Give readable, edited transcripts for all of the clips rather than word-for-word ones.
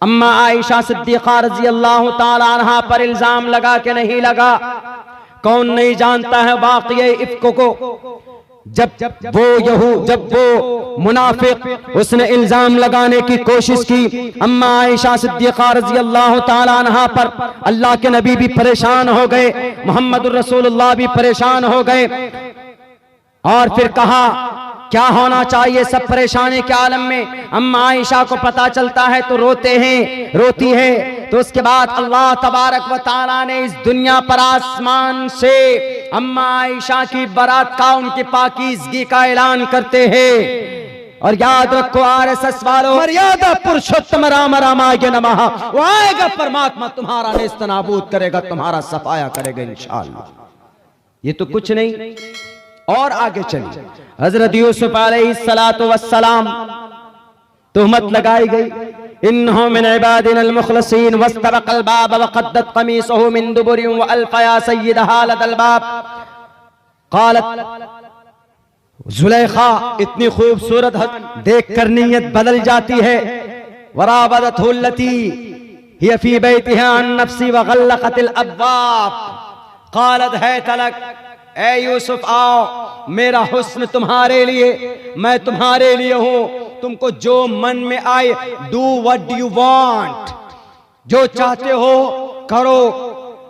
अम्मा आयशा सिद्दीक़ा रज़ी अल्लाह ताला अन्हा पर इल्जाम लगा के नहीं लगा। कौन नहीं जानता है वाक़या इफ्क को। जब वो मुनाफिक उसने इल्जाम लगाने की कोशिश की अम्मा आयशा सिद्दीक़ा रज़ी अल्लाह ताला अन्हा पर, अल्लाह के नबी भी परेशान हो गए, मोहम्मदुर रसूलुल्लाह भी परेशान हो गए। और फिर कहा क्या होना चाहिए सब परेशानी के आलम में। अम्मा आयशा को पता चलता है तो रोती है। तो उसके बाद अल्लाह तबारक व तआला ने इस दुनिया पर आसमान से अम्मा आयशा की बरात का, उनकी पाकीज़गी का ऐलान करते हैं। और याद रखो आरएसएस वालों, मर्यादा पुरुषोत्तम राम रामाय नमः, वो आएगा परमात्मा तुम्हारा नेस्त नाबूद करेगा, तुम्हारा सफाया करेगा इंशाअल्लाह। ये तो कुछ नहीं। और आगे चलिए, हजरत यूसुफ अलैहिस्सलातु वस्सलाम तुहमत लगाई गई, इन्नहु मिन इबादिनल मुखलसीन वस्तबक़ल बाब वक़द्दत क़मीसहु मिन दुबुरिन व अल्फ़या सय्यदहा लदल बाब। क़ालत ज़ुलैखा, इतनी खूबसूरत देख कर नीयत बदल जाती है। वराबदतहु अल्लती हिय फ़ी बैतिहा अन नफ़्सी व ग़ल्लक़तिल अब्वाब। क़ालत हैत लक, ए यूसुफ आओ, मेरा हुस्न तुम्हारे लिए, मैं तुम्हारे लिए हूं, तुमको जो मन में आए, डू व्हाट यू वांट, जो चाहते हो करो,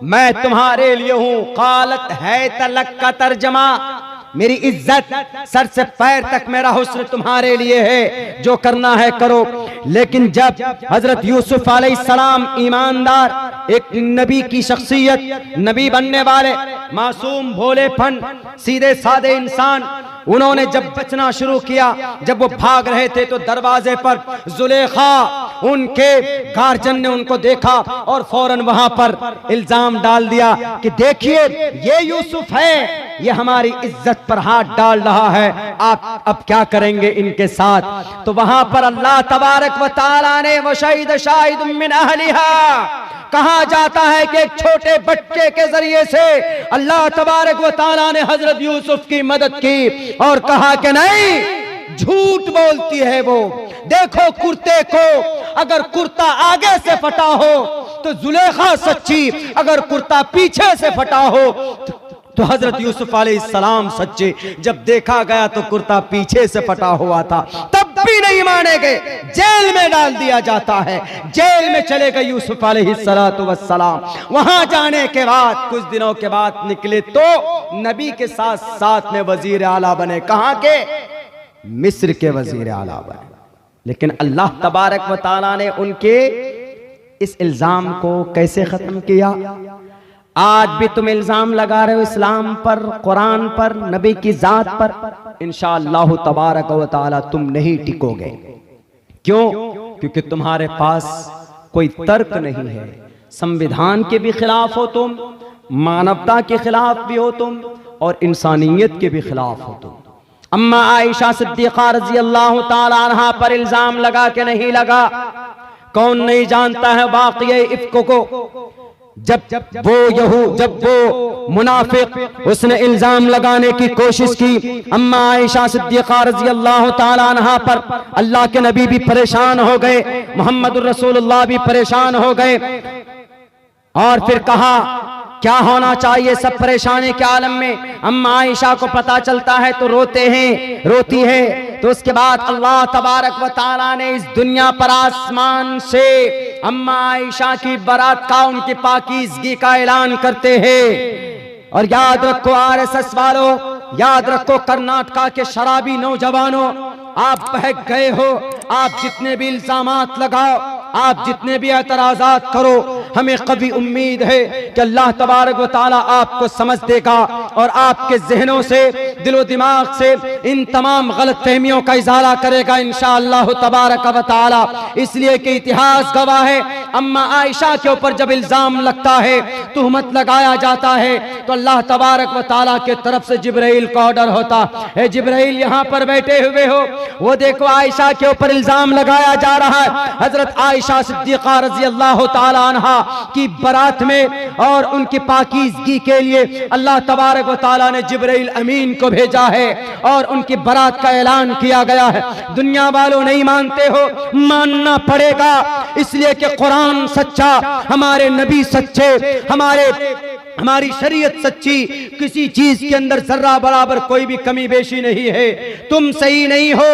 मैं तुम्हारे लिए हूं। कालत है तलक का तर्जमा, मेरी इज्जत सर से पैर तक मेरा हुस्न तुम्हारे लिए है, जो करना है करो। लेकिन जब हजरत यूसुफ अलैहिस्सलाम ईमानदार, एक नबी की शख्सियत, नबी बनने वाले, मासूम भोलेपन, सीधे सादे इंसान, उन्होंने जब बचना शुरू किया, जब वो भाग रहे थे तो दरवाजे पर जुलेखा, उनके गार्जियन ने उनको देखा और फौरन वहां पर इल्जाम डाल दिया कि देखिए ये यूसुफ है, ये हमारी इज्जत पर हाथ डाल रहा है, आप अब क्या करेंगे इनके साथ। तो वहां पर अल्लाह तबारक व तआला ने वो शहीद शाहिद मिन अहलिहा, कहा जाता है कि एक छोटे बच्चे के जरिए से अल्लाह तबारक व तआला ने हजरत यूसुफ की मदद की और कहा कि नहीं, झूठ बोलती है वो। देखो कुर्ते को, अगर कुर्ता आगे से फटा हो तो जुलेखा सच्ची, अगर कुर्ता पीछे से फटा हो तो हजरत यूसुफ अलैहिस्सलाम सच्चे। जब देखा गया तो कुर्ता पीछे से फटा हुआ था, तब भी नहीं माने गए, जेल में डाल दिया जाता है। जेल में चले गए यूसुफ अलैहिस्सलातु वस्सलाम। वहां जाने के बाद कुछ दिनों के बाद निकले तो नबी के साथ साथ में वजीर आला बने। कहां के? मिस्र के वजीर आला बने। लेकिन अल्लाह तबारक व तआला ने उनके इस इल्जाम को कैसे खत्म किया? आज भी तुम इल्जाम लगा रहे हो इस्लाम पर, कुरान पर, नबी की जात पर, इंशाअल्लाह तबारक व तआला तुम नहीं टिकोगे। क्यों? क्योंकि तुम्हारे पास कोई तर्क नहीं है। संविधान के भी खिलाफ हो तुम, मानवता के खिलाफ भी हो तुम, और इंसानियत के भी खिलाफ हो तुम। अम्मा आयशा सिद्दीक़ा रज़ी अल्लाह ताला अन्हा पर इल्जाम लगा के नहीं लगा। कौन नहीं जानता है वाक़या इफ्क को। जब वो मुनाफिक उसने इल्जाम लगाने की कोशिश की अम्मा आयशा सिद्दीक़ा रज़ी अल्लाह ताला अन्हा पर, अल्लाह के नबी भी परेशान हो गए, मोहम्मदुर रसूलुल्लाह भी परेशान हो गए। और फिर कहा क्या होना चाहिए सब परेशानी के आलम में। अम्मा आयशा को पता चलता है तो रोती है। तो उसके बाद अल्लाह तबारक व तआला ने इस दुनिया पर आसमान से अम्मा आयशा की बरात का, उनकी पाकीज़गी का ऐलान करते हैं। और याद रखो आरएसएस वालों, याद रखो कर्नाटका के शराबी नौजवानों, आप बहक गए हो। आप जितने भी इल्जामात लगाओ, आप जितने भी एतराज़ात करो, हमें कभी उम्मीद है कि अल्लाह तबारक व तआला आपको समझ देगा और आपके जहनों से, दिलो दिमाग से इन तमाम गलत फहमियों का इज़ाला करेगा इंशाअल्लाह तबारक व तआला। इसलिए कि इतिहास गवाह है, अम्मा आयशा के ऊपर जब इल्जाम लगता है, तुहमत लगाया जाता है, तो अल्लाह तबारक व तआला के तरफ से जिब्राइल का ऑर्डर होता है, जिब्राइल यहाँ पर बैठे हुए हो, वो देखो आयशा के ऊपर इल्जाम लगाया जा रहा है। हजरत आयशा सिद्दीक़ा रज़ी अल्लाह ताला अन्हा कि बारात में और उनकी पाकीज़गी के लिए अल्लाह तबारक व तआला ने जिब्राइल अमीन को भेजा है और उनकी बारात का ऐलान किया गया है। दुनिया वालों नहीं मानते हो, मानना पड़ेगा, इसलिए कि कुरान सच्चा, हमारे नबी सच्चे, हमारी शरीयत सच्ची, किसी चीज के अंदर जर्रा बराबर कोई भी कमी बेशी नहीं है। तुम सही नहीं हो,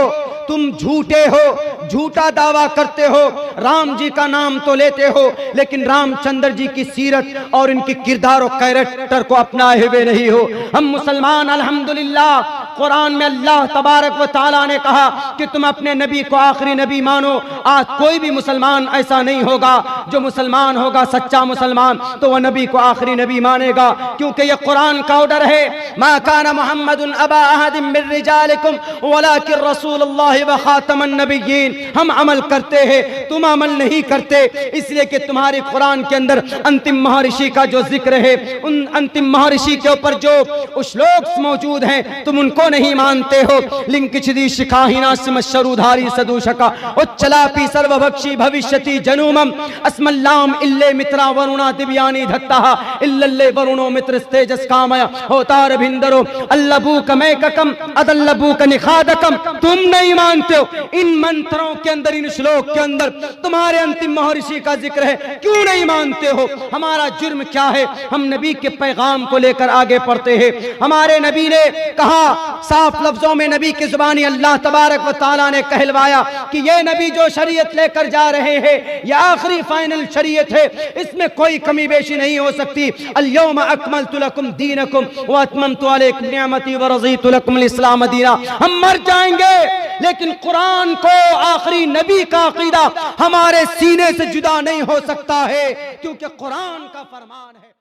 तुम झूठे हो, झूठा दावा करते हो, राम जी का नाम तो लेते हो लेकिन रामचंद्र जी की सीरत और इनकी किरदार और कैरेक्टर को अपनाए हुए नहीं हो। हम मुसलमान अल्हम्दुलिल्लाह, कुरान में अल्लाह तबारक व तआला ने कहा कि तुम अपने नबी को आखिरी नबी मानो। आज कोई भी मुसलमान ऐसा नहीं होगा, जो मुसलमान होगा सच्चा मुसलमान तो वह नबी को आखिरी नबी मानेगा, क्योंकि यह कुरान का ऑर्डर है। मा काना मुहम्मदुन अबा अहदिन मिन रिजालिकुम वलाकिन रसूलुल्लाह व खातमन नबिय्यीन। हम अमल करते हैं, तुम अमल नहीं करते, इसलिए कि तुम्हारे कुरान के अंदर अंतिम महर्षि का जो जिक्र है, उन अंतिम महर्षि के ऊपर जो श्लोक मौजूद हैं तुम उनको नहीं मानते हो। लिंकिछदी शिखाहिना सिमशरुधारी सदूषका उच्चलापि सर्वभक्षी भविष्यति जनूमम अस्मल्लाम इल्ले मित्रा वरुणा दिव्यानि धत्तः इल्लल्ले वरुणो मित्रस्तेजस कामया होतार भिंदरो अल्लबूक मैककम अदल्लबूक निखादकम। तुम नहीं मानते हो, इन मंत्रों के अंदर, इन श्लोक के अंदर तुम्हारे अंतिम महर्षि का जिक्र है, क्यों नहीं मानते हो? हमारा जुर्म क्या है? हम नबी के पैगाम को लेकर आगे बढ़ते हैं। हमारे नबी ने कहा साफ लफ्जों में, नबी की जुबानी अल्लाह तबारक व तआला ने कहलवाया कि ये नबी जो शरीयत लेकर जा रहे हैं यह आखिरी फाइनल शरीयत है, इसमें कोई कमी बेशी नहीं हो सकती। अल-यौम अकमलतु लकुम दीनकुम व अतममतु अलैकुम निअमती व रज़ीतु लकुम अल-इस्लाम दीना। हम मर जाएंगे लेकिन कुरान को, आखिरी नबी का अकीदा हमारे सीने से जुदा नहीं हो सकता है, क्योंकि कुरान का फरमान है।